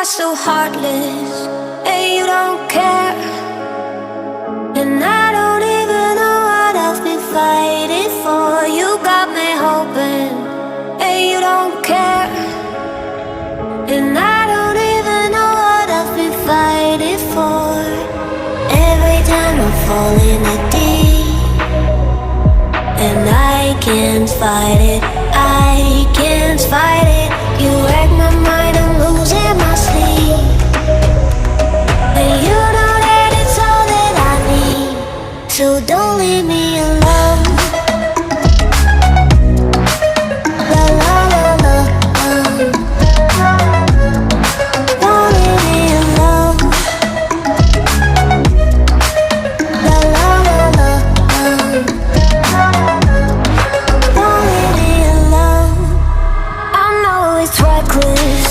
are so heartless, and you don't care. And I don't even know what I've been fighting for. You got me hoping, and you don't care. And I don't even know what I've been fighting for. Every time I fall in the deep, and I can't fight it, I can't fight it. You wreck my mind, I'm losing my sleep. And you know that it's all that I need, so don't leave me alone. La la la la, don't leave me alone. La la la la, don't leave me alone. I know it's reckless,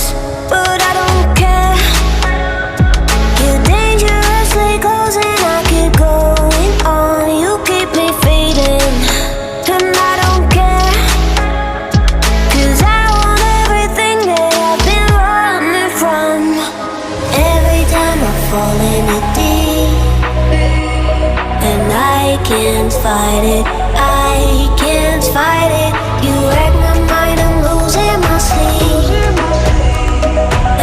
but I don't care. You're dangerously close and I keep going on. You keep me fading, and I don't care. 'Cause I want everything that I've been running from. Every time I fall in the deep, and I can't fight it, I can't fight it. You wreck my mind, I'm losing my sleep.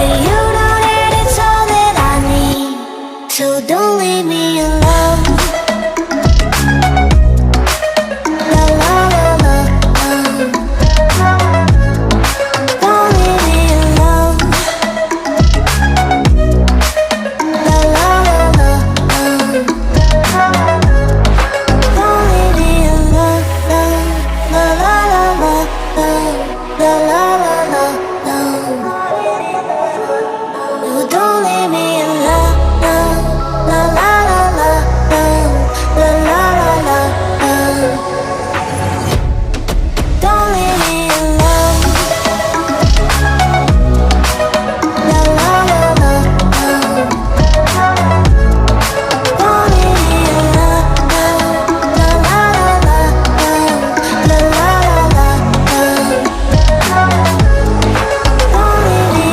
And you know that it's all that I need, so don't leave me alone. La la la la, don't leave me alone. La la la la, don't leave me alone. La la la la, la la la la, no, don't leave me alone. La la la la, la la la la, don't leave me alone. La la la la, don't leave me alone. La la la la, la la la la, don't leave me.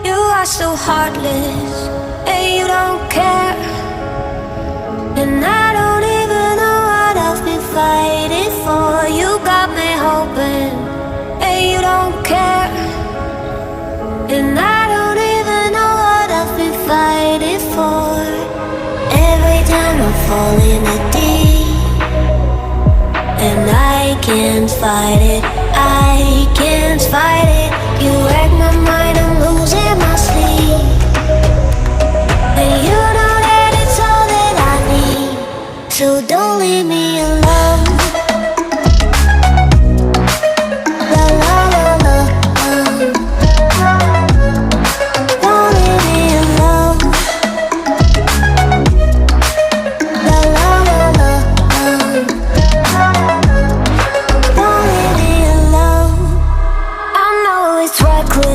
You are so heartless, and you don't care. And I don't even know what I've been fighting for. You got me hoping, and you don't care. And I don't even know what I've been fighting for. Every time I fall in the deep, and I can't fight it, I can't fight it. You wreck my mind, I'm losing my sleep. And you know that it's all that I need, so don't leave me alone. La la la la, don't leave me alone. La la la la, don't leave me alone. I know it's reckless,